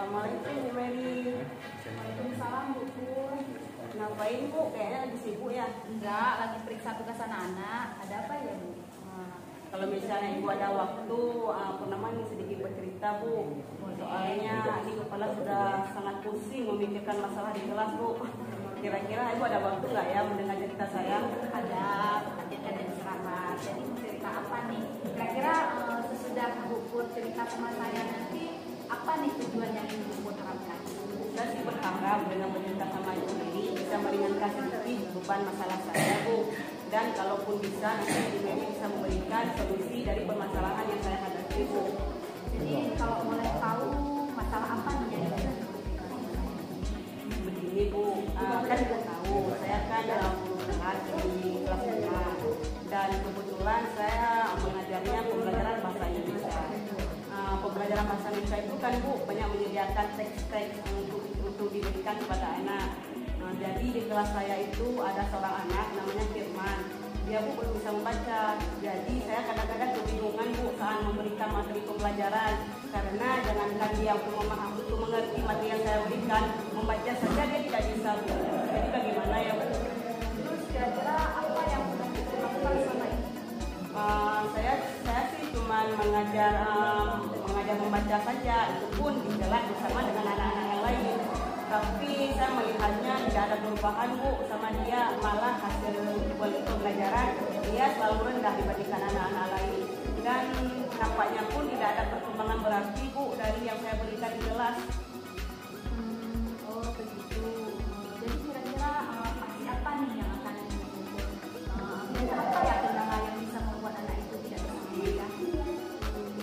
Assalamualaikum Bu Mary. Waalaikumsalam Bu Pur. Ngapain Bu? Kayaknya lagi sibuk ya? Enggak, lagi periksa tugas anak-anak. Ada apa ya Bu? Kalau misalnya Ibu ada waktu, apa namanya sedikit bercerita Bu. Soalnya ini kepala sudah sangat pusing memikirkan masalah di kelas Bu. Kira-kira Ibu ada waktu nggak ya mendengar cerita saya? Ada, perhatian dan istirahat. Jadi mau cerita apa nih? Kira-kira sesudah Bu Pur cerita sama saya nanti, apa nih tujuan yang ingin Bu Pur terapkan? Saya sih berharap dengan bercerita sama Ibu Mary bisa meringankan sedikit beban masalah saya Bu. Dan kalaupun bisa, nanti Ibu Mary bisa memberikan solusi dari permasalahan yang saya hadapi Bu. Jadi kalau boleh tahu masalah apa nih yang bisa Begini Bu, kan Ibu tahu saya kan guru kelas di kelas 5 dan kebetulan saya mengajarnya pembelajaran bahasa Indonesia. Pembelajaran bahasa Indonesia itu kan Bu banyak menyediakan teks-teks untuk diberikan kepada anak. Jadi di kelas saya itu ada seorang anak namanya Firman. Dia Bu belum bisa membaca. Jadi saya kadang-kadang kebingungan Bu saat memberikan materi pembelajaran karena jangankan dia untuk memahami, untuk mengerti materi yang saya berikan, membaca saja dia tidak bisa Bu. Jadi bagaimana ya Bu? Terus kira-kira apa yang sudah Bu Pur lakukan selama ini? Saya sih cuma mengajar membaca saja, itu pun dijelas bersama dengan anak-anak yang lain. Tapi saya melihatnya tidak ada perubahan Bu sama dia, malah hasil pembelajaran dia selalu rendah dibandingkan anak-anak lain. Dan nampaknya pun tidak ada perkembangan berarti Bu dari yang saya berikan di kelas. Oh begitu. Jadi kira-kira aksi apa nih yang akan Bu Pur? Dan apa ya kendala yang bisa membuat anak itu tidak bisa membaca?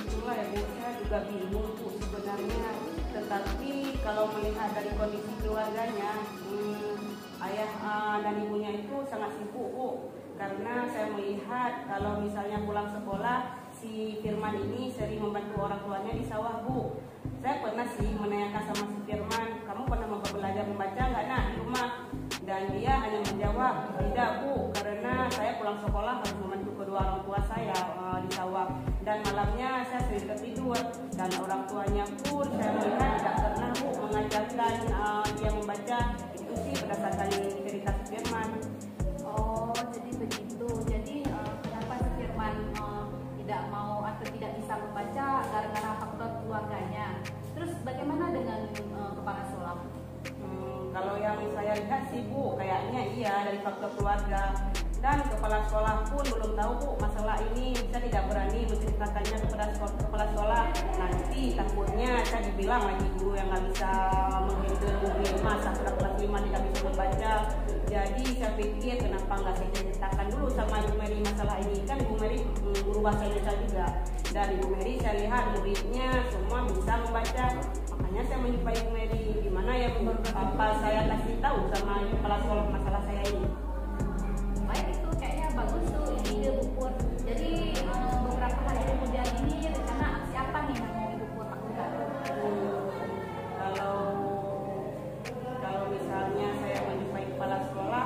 Itulah ya Bu, saya juga bingung Bu sebenarnya. Tetapi kalau melihat dari kondisi keluarganya, ayah dan ibunya itu sangat sibuk Bu. Karena saya melihat kalau misalnya pulang sekolah, si Firman ini sering membantu orang tuanya di sawah Bu. Saya pernah sih menanyakan sama si Firman, kamu pernah belajar membaca nggak nak di rumah? Dan dia hanya menjawab, tidak Bu, karena saya pulang sekolah harus membantu kedua orang tua saya di sawah. Dan malamnya saya sering tertidur. Dan orang tuanya pun saya melihat tidak pernah Bu mengajarkan dia membaca. Itu sih berdasarkan cerita si Firman. Oh jadi begitu. Jadi kenapa si Firman tidak mau atau tidak bisa membaca gara-gara faktor keluarganya? Terus bagaimana dengan kepala sekolah? Kalau yang saya lihat sih Bu, kayaknya iya dari faktor keluarga. Dan kepala sekolah pun belum tahu Bu masalah ini. Saya tidak berani menceritakannya kepada kepala sekolah. Nanti takutnya saya dibilang lagi guru yang nggak bisa menghandle mungkin masa sudah kelas 5 tidak bisa membaca. Jadi saya pikir kenapa nggak saya ceritakan dulu sama Ibu Mary masalah ini. Kan Ibu Mary guru bahasa Indonesia juga. Dan Ibu Mary saya lihat muridnya semua bisa membaca. Makanya saya menjumpai Ibu Mary. Gimana ya menurut apa saya kasih tahu sama kepala sekolah masalah saya ini? Baik, itu kayaknya bagus tuh ide Bu Pur. Jadi beberapa hari kemudian ini rencana aksi apa nih yang mau Ibu Pur lakukan? Kalau misalnya saya menjumpai kepala sekolah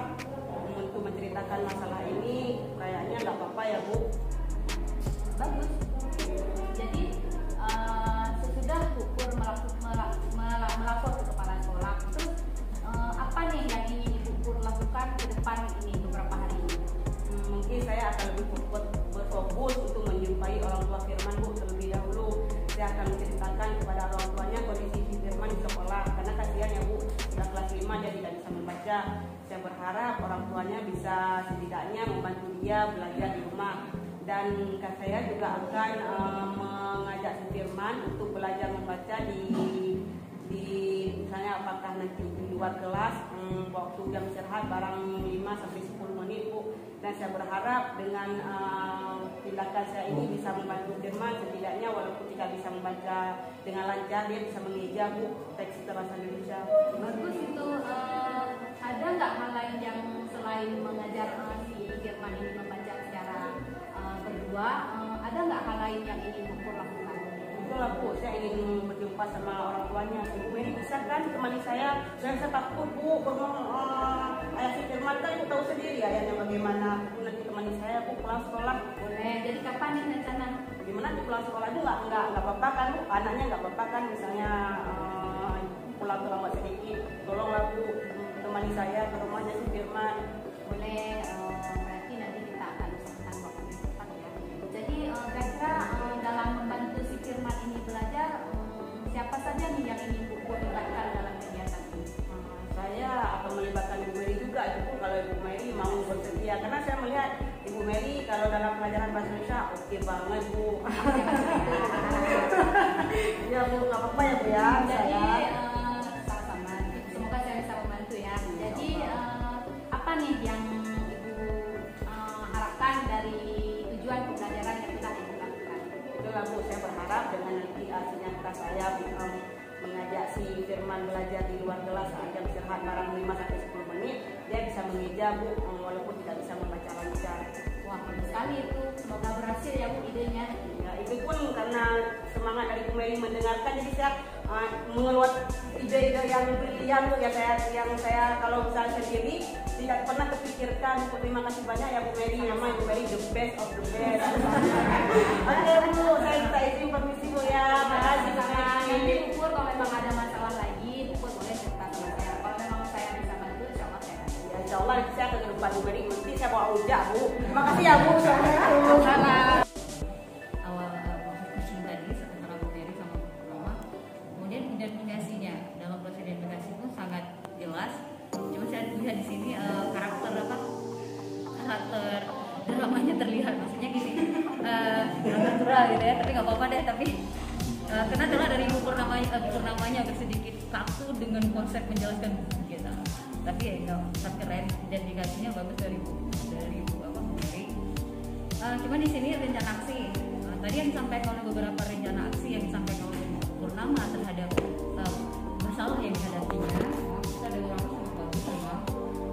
untuk menceritakan masalah ini, kayaknya nggak apa-apa ya Bu. Bagus. Jadi sesudah Bu Pur melapor ke kepala sekolah, terus apa nih yang ingin Ibu Pur lakukan ke depan ini beberapa hari ini? Mungkin saya akan lebih berfokus untuk menjumpai orang tua Firman Bu terlebih dahulu. Saya akan menceritakan kepada orang tuanya kondisi si Firman di sekolah karena kasihan ya Bu, sudah kelas 5 dia tidak bisa membaca. Saya berharap orang tuanya bisa setidaknya membantu dia belajar di rumah. Dan saya juga akan mengajak si Firman untuk belajar membaca di misalnya apakah nanti di luar kelas waktu jam istirahat barang 5 sampai 10 menit Bu. Dan saya berharap dengan tindakan saya ini bisa membantu Firman setidaknya walaupun tidak bisa membaca dengan lancar dia bisa mengeja Bu teks bahasa Indonesia. Bagus itu. Ada nggak hal lain yang selain mengajar si Firman ini membaca secara berdua? Ada nggak hal lain yang ingin Bu Pur lakukan? Itulah Bu, saya ingin berjumpa sama orang tuanya. Ibu Mary bisa kan temani saya? Dan saya takut Bu, ayah si Firman kan Ibu tahu sendiri ayahnya bagaimana. Nanti temani saya Bu pulang sekolah. Boleh. Jadi kapan nih rencana? Gimana di pulang sekolah itu nggak apa-apa kan Bu? Anaknya nggak apa-apa kan misalnya terlambat sedikit, tolonglah Bu temani saya ke rumahnya si Firman. Boleh, berarti nanti kita akan usahakan waktu cepat ya. Jadi kira-kira dalam membantu si Firman ini belajar, siapa saja nih yang ingin Bu libatkan dalam kegiatan ini? Saya akan melibatkan Ibu Mary juga itu Bu, kalau Ibu Mary mau bersedia, karena saya melihat Ibu Mary kalau dalam pelajaran bahasa Indonesia oke banget Bu. Ya Bu, nggak apa-apa ya Bu ya. Jadi sama-sama, semoga saya bisa membantu ya. Jadi apa nih yang Ibu harapkan dari tujuan pembelajaran yang telah Ibu lakukan? Itulah Bu, saya berharap dengan nanti sinyalkan saya mengajak si Firman belajar di luar kelas agar istirahat barang 5-10 menit, dia bisa mengeja Bu, walaupun tidak bisa membaca lancar. Wah, bagus sekali itu. Semoga berhasil ya Bu idenya. Ya, itu pun karena semangat dari Bu Mary mendengarkan, jadi saya mengeluarkan ide-ide yang brilian tuh ya, yang saya kalau misalnya sendiri tidak pernah kepikirkan. Terima kasih banyak ya Bu Mary, memang Bu Mary the best of the best. Oke Bu, saya minta izin permisi Bu ya. Makasih Bu Nanti Mary. Pupur kalau memang ada masalah lagi, Pupur boleh cerita sama saya. Kalau memang saya bisa bantu, insya Allah saya bantu. Ya, insya Allah saya akan ke depan Bu Mary, nanti saya bawa ujak Bu. Terima kasih ya Bu. Assalamualaikum. Salam. Awal coaching tadi antara Bu Mary sama Bu Purnama, kemudian identifikasinya dalam proses identifikasi itu sangat jelas. Cuma saya lihat di sini karakter dramanya terlihat, maksudnya gini, natural gitu ya, tapi nggak apa-apa deh. Tapi karena telah dari Bu Purnamanya agak sedikit kaku dengan konsep menjelaskan gitu. Tapi ya nggak keren, identifikasinya bagus dari Bu Mary. Cuma di sini rencana aksi. Tadi yang disampaikan oleh beberapa rencana aksi yang disampaikan oleh Purnama terhadap masalah yang dihadapinya, kita ada beberapa sangat bagus memang.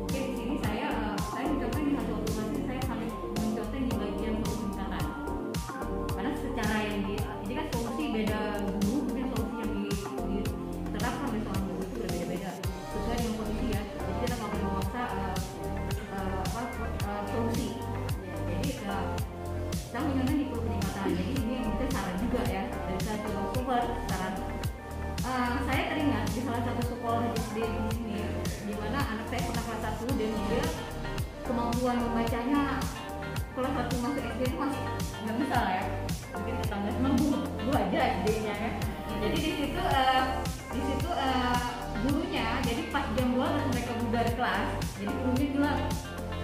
Oke, di sini saya mencontoh di hasil observasi, saya paling mencontoh di bagian solusi lingkaran. Karena secara yang ini kan solusi beda guru, mungkin solusi yang diterapkan oleh seorang guru itu berbeda-beda sesuai dengan kondisi ya. Jadi kita nggak boleh memaksa solusi. Jadi kita mencontoh di peningkatan. Jadi ini mungkin saran juga ya dari saya coba cover saran. Saya teringat di salah satu sekolah SD di sini, di mana anak saya pernah kelas 1 dan dia kemampuan membacanya kelas 1 masuk SD itu masih nggak bisa lah ya, mungkin tetangga cuma bu aja SD-nya ya. Jadi di situ gurunya, jadi pas jam 12 mereka bubar kelas, jadi gurunya bilang,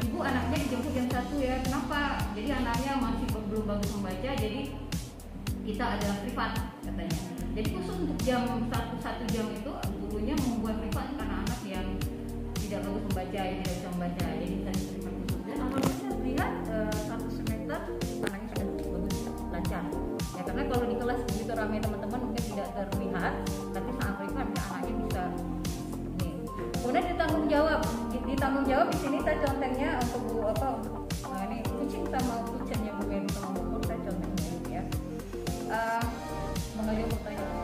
ibu anaknya dijemput jam 1 ya, kenapa? Jadi anaknya masih belum bagus membaca, jadi kita ada privat katanya. Jadi khusus untuk jam 1 jam itu gurunya membuat privat karena anak yang tidak bagus membaca, yang tidak bisa membaca, jadi kita privat khusus. Dan alhamdulillah lihat 1 semester anaknya sudah bagus lancar. Ya karena kalau di kelas begitu ramai teman-teman mungkin tidak terlihat, tapi saat privat anaknya bisa. Nih. Kemudian ditanggung jawab di sini saya contohnya untuk ini kucing sama kucingnya Bu Mary sama Bu Pur, saya contohnya ini ya. Mengalir pertanyaan.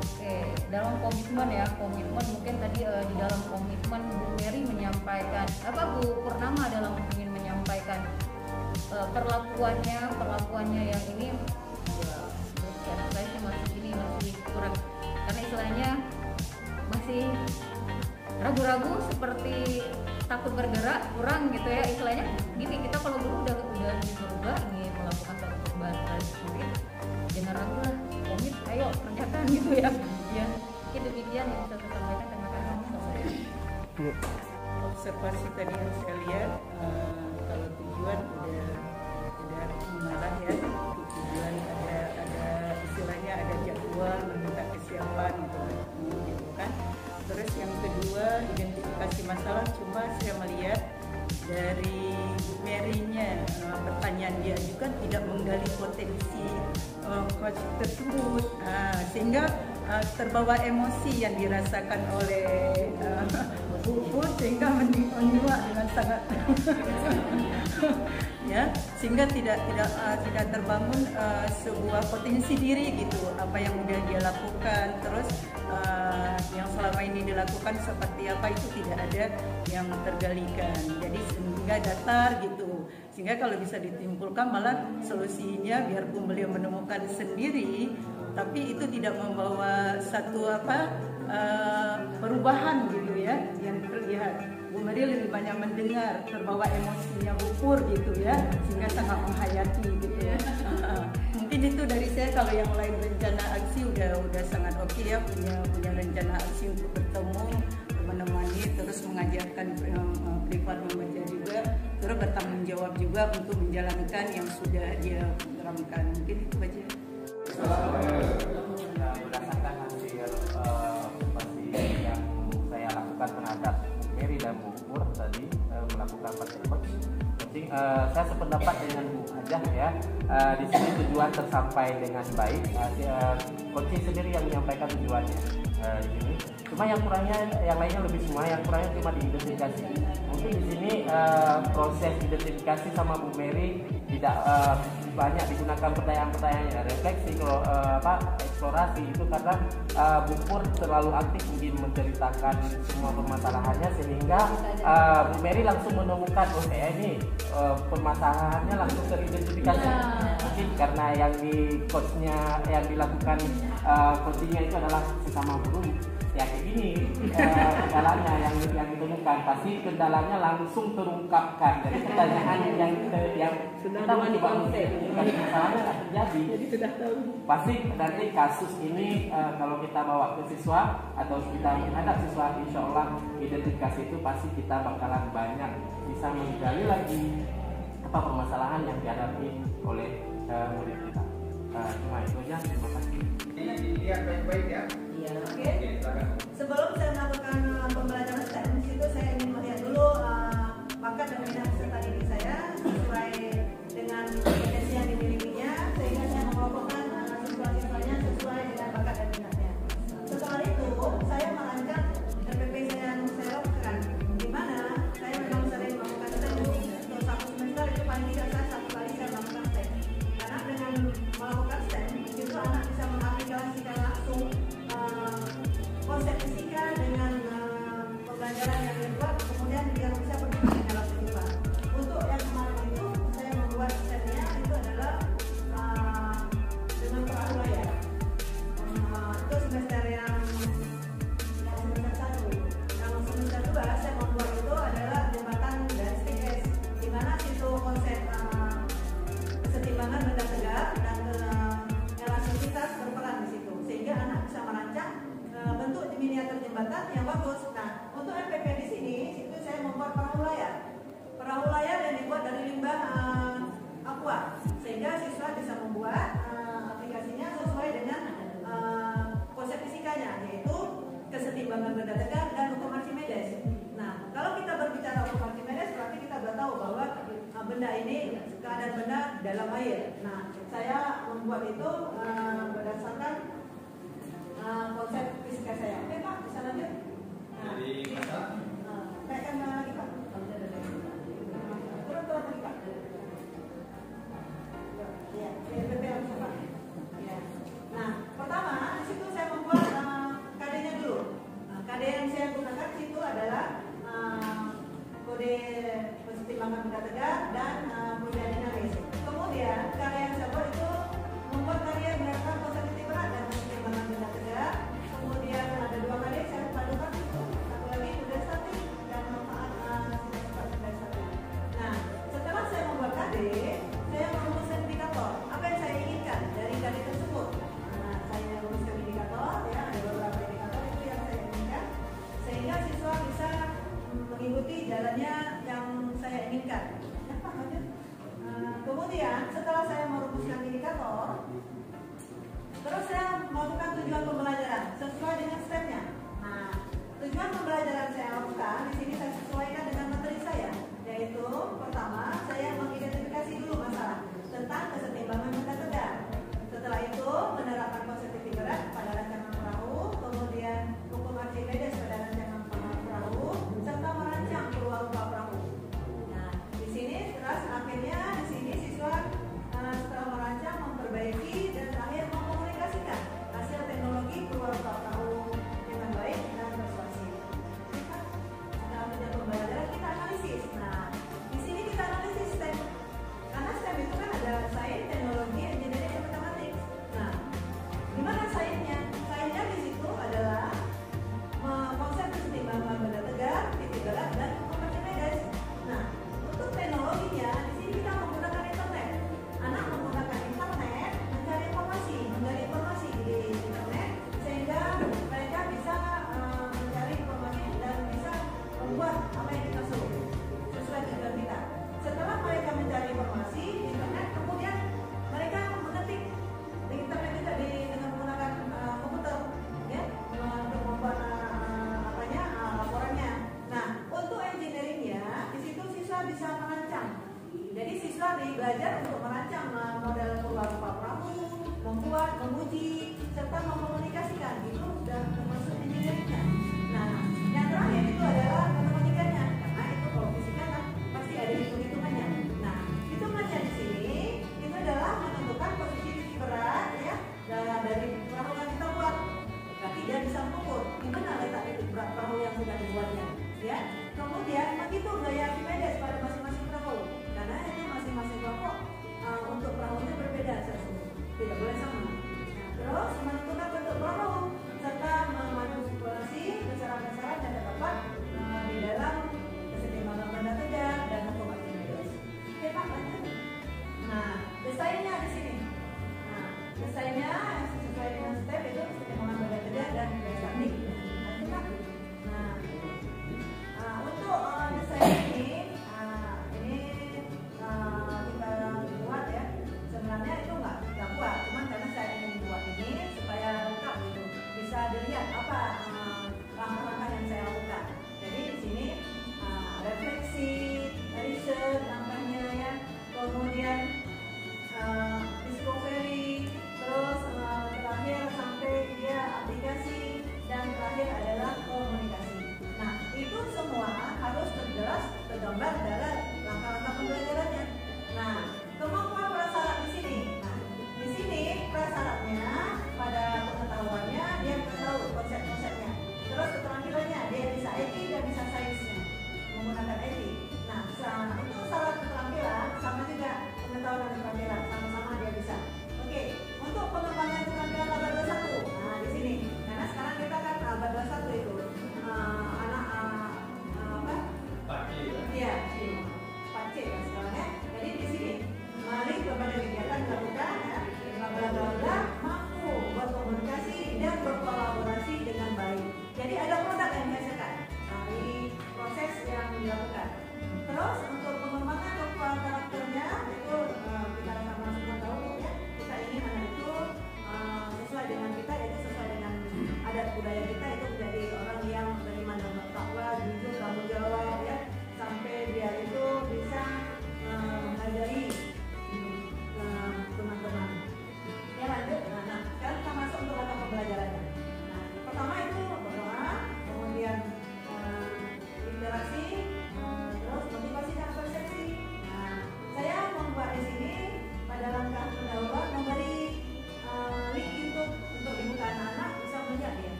Oke, dalam komitmen mungkin tadi di dalam komitmen Bu Mary menyampaikan Bu Purnama dalam ingin menyampaikan perlakuannya yang ini ya saya sih masih kurang, karena istilahnya masih ragu-ragu, seperti takut bergerak, kurang gitu ya istilahnya. Gini, kita kalau guru udah berubah ingin melakukan satu perubahan mungkin jangan ragu lah, komit, ayo kerjakan gitu ya. Ya, mungkin demikian yang bisa saya sampaikan. Terima kasih. Observasi tadi yang saya lihat, kalau tujuan udah mengarah ya, tujuan ada istilahnya ada jadwal, meminta kesiapan gitu kan. Terus yang kedua identifikasi masalah, cuma saya melihat dari Mary-nya pertanyaan dia juga tidak menggali potensi coach tersebut, sehingga terbawa emosi yang dirasakan oleh Bu, sehingga menyimak dengan sangat ya, sehingga tidak terbangun sebuah potensi diri gitu, apa yang udah dia lakukan, terus yang selama ini dilakukan seperti apa itu tidak ada yang tergalikan, jadi sehingga datar gitu. Sehingga kalau bisa ditimpulkan malah solusinya, biarpun beliau menemukan sendiri, tapi itu tidak membawa satu perubahan gitu ya yang terlihat. Bu Mary lebih banyak mendengar, terbawa emosinya Bu Pur gitu ya, sehingga sangat menghayati gitu ya. Mungkin itu dari saya. Kalau yang lain rencana aksi udah sangat oke ya, punya rencana aksi untuk bertemu, menemani, terus mengajarkan privat membaca juga, terus bertanggung jawab juga untuk menjalankan yang sudah dia terangkan. Mungkin itu aja. Berdasarkan hasil seperti yang saya lakukan terhadap Bu Mary dan Bu Pur tadi melakukan partai coach, saya sependapat dengan Bu Hajah ya. Di sini tujuan tersampai dengan baik. Coaching sendiri yang menyampaikan tujuannya di sini. Cuma yang kurangnya, yang lainnya lebih semua, yang kurangnya cuma diidentifikasi. Mungkin di sini proses identifikasi sama Bu Mary tidak banyak digunakan pertanyaan-pertanyaan refleksi, eksplorasi itu karena Bu Pur terlalu aktif ingin menceritakan semua permasalahannya, sehingga Bu Mary langsung menemukan ini permasalahannya langsung teridentifikasi. Mungkin karena yang di coachnya yang dilakukan coachingnya itu adalah sesama guru. Ya kayak gini kendalanya yang ditemukan, pasti kendalanya langsung terungkapkan. Jadi pertanyaan yang sudah kita di konsep, masalahnya nggak terjadi. Jadi sudah tahu. Pasti nanti kasus ini kalau kita bawa ke siswa atau kita menghadap siswa, insya Allah identifikasi itu pasti kita bakalan banyak bisa menggali lagi apa permasalahan yang dihadapi oleh murid kita. Cuma itu aja. Terima kasih. Ini dilihat baik-baik ya. Iya, oke. Sebelum saya melakukan pembelajaran STEM, di situ saya ingin melihat dulu bakat dan minat peserta didik saya sesuai dengan kompetensi yang dimilikinya, sehingga saya mengelompokkan siswa-siswanya sesuai dengan bakat dan minatnya. Setelah itu, saya merancang RPP saya lakukan, di mana saya memang sering melakukan STEM untuk satu semester itu paling tidak satu kali saya melakukan STEM. Karena dengan melakukan STEM itu anak bisa mengaplikasikan langsung konsep fisika dengan pembelajaran yang dibuat, kemudian dia bisa berkembang di dalam kehidupan. Untuk yang kemarin itu saya membuat setnya itu adalah dengan perahu layar. Itu semester yang semester 1. Yang semester 2 saya membuat itu adalah jembatan dan STS, di mana situ konsep kesetimbangan benda tegak dan elastisitas berperan di situ, sehingga anak bisa merancang bentuk miniatur jembatan yang bagus. Nah, untuk RPP di sini itu saya membuat perahu layar yang dibuat dari limbah aqua, sehingga siswa bisa membuat aplikasinya sesuai dengan konsep fisikanya, yaitu kesetimbangan benda tegak dan hukum Archimedes. Nah, kalau kita berbicara hukum Archimedes, berarti kita sudah tahu bahwa benda ini keadaan benda dalam air. Nah, saya membuat itu berdasarkan konsep fisika saya. Oke Pak, bisa lanjut? Jadi masa? Kayak lagi Pak. Turun lagi Pak. Ya, RPP langsung Pak. Ya. Nah, pertama di situ saya membuat KD-nya dulu. KD yang saya gunakan di situ adalah kode kesetimbangan benda tegak dan benda dinamis. Kemudian karya yang saya buat itu membuat karya berdasarkan positif berat dan kesetimbangan benda tegak. Kemudian ada 2 kali saya padukan itu, satu lagi udah statik dan manfaat benda statik. Nah, setelah saya membuat KD, saya merumuskan indikator apa yang saya inginkan dari KD tersebut. Nah, saya merumuskan indikator, ya ada beberapa indikator itu yang saya inginkan, sehingga siswa bisa mengikuti jalannya yang saya inginkan. Kemudian setelah saya merumuskan indikator, terus saya melakukan tujuan pembelajaran sesuai dengan stepnya. Nah, tujuan pembelajaran saya lakukan di sini saya sesuaikan dengan materi saya, yaitu pertama saya mengidentifikasi dulu masalah tentang kesetimbangan benda tegak. Setelah itu menerapkan konsep berat pada rancangan perahu, kemudian hukum Archimedes pada rancangan perahu, serta merancang perwarupa perahu. Nah, di sini terus akhirnya di sini siswa setelah merancang memperbaiki dan terakhir mengkomunikasikan hasil teknologi perwarupa perahu dengan baik dan persuasif. Dalam pembelajaran kita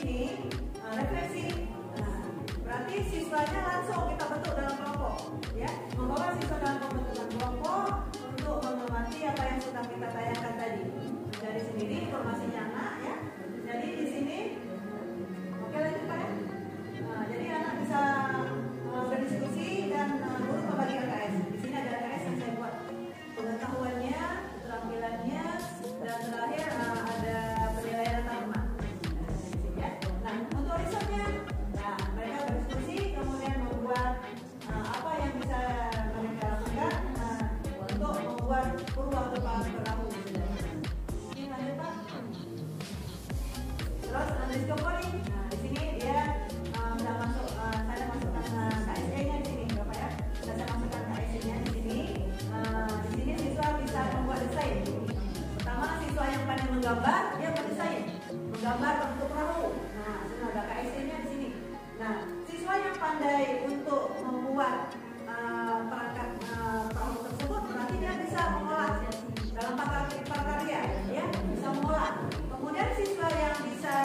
sini refleksi. Nah, berarti siswanya langsung kita bentuk dalam kelompok, ya. Membawa siswa dalam pembentukan kelompok untuk mengamati apa yang sudah kita tayangkan tadi. Dari sendiri informasinya anak, ya. Jadi di sini, oke lanjut Pak ya. Nah, jadi anak bisa berdiskusi dan guru membagi LKS. Di sini ada LKS yang saya buat pengetahuannya, keterampilannya, dan terakhir ada penilaian tahunan. Nah, untuk risetnya, nah mereka berdiskusi kemudian membuat apa yang bisa mereka lakukan untuk membuat peruang perahu. Ini lanjut Pak. Terus discovery. Nah, di sini dia sudah masuk, saya masukkan KSE-nya di sini, Bapak ya. Sudah saya masukkan KSE-nya di sini. Di sini siswa bisa membuat desain. Pertama, siswa yang pandai menggambar, dia mendesain, menggambar bentuk perahu. Nah, sudah ada KSE-nya di sini. Nah, siswa yang pandai untuk membuat perangkat perahu tersebut, berarti dia bisa mengolah dalam prakarya, ya, bisa mengolah. Kemudian siswa yang bisa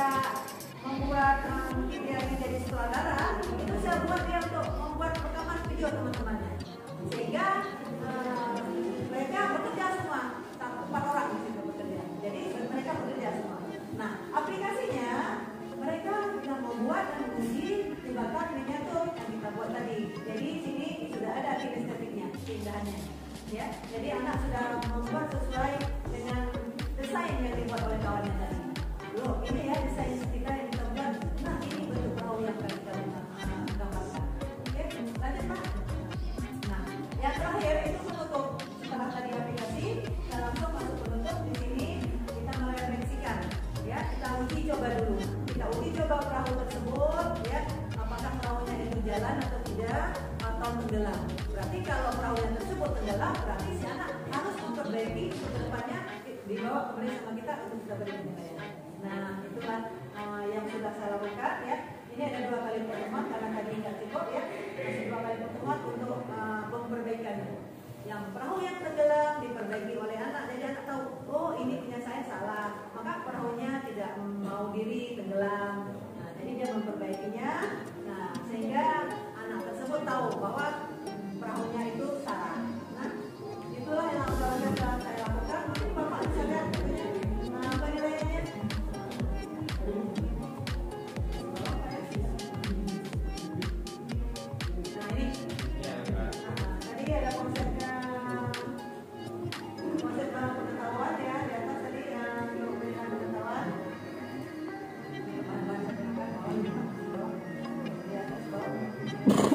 membuat mungkin dia ingin jadi sutradara, itu saya buat dia untuk membuat rekaman video teman-temannya, sehingga mereka bekerja semua, 4 orang di situ bekerja. Jadi mereka bekerja semua. Nah, aplikasinya mereka bisa membuat dan menguji jebakan miniatur yang kita buat tadi. Jadi sini sudah ada kinestetiknya, keindahannya. Ya, jadi anak sudah membuat sesuai dengan desain yang dibuat oleh kawannya tadi. Loh, ini ya desain kita yang kita buat. Nah, ini bentuk perahu yang akan kita gambarkan. Oke, lanjut Pak. Nah, yang terakhir itu menutup. Setelah tadi aplikasi, kita langsung masuk penutup. Di sini kita merefleksikan. Ya, kita uji coba dulu. Kita uji coba perahu tersebut. Ya, apakah perahunya itu jalan atau tidak, atau tenggelam. Berarti kalau perahu yang tersebut tenggelam, berarti si anak harus memperbaiki ke depannya, dibawa kembali sama kita untuk kita beri penilaian. Nah, itulah yang sudah saya lakukan, ya. Ini ada 2 kali pertemuan karena tadi nggak cukup, ya. Masih 2 kali pertemuan untuk memperbaikannya. Yang perahu yang tenggelam diperbaiki oleh anak, jadi anak tahu, oh ini punya saya salah, maka perahunya tidak mau diri tenggelam. Nah, jadi dia memperbaikinya. Nah, sehingga anak tersebut tahu bahwa perahunya itu salah. Nah, itulah yang sudah saya lakukan. Mungkin Bapak bisa lihat penilaiannya. Nah, ini. Tadi ada konsepnya, konsep pengetahuan ya, di atas tadi yang memberikan pengetahuan. Di atas bawah.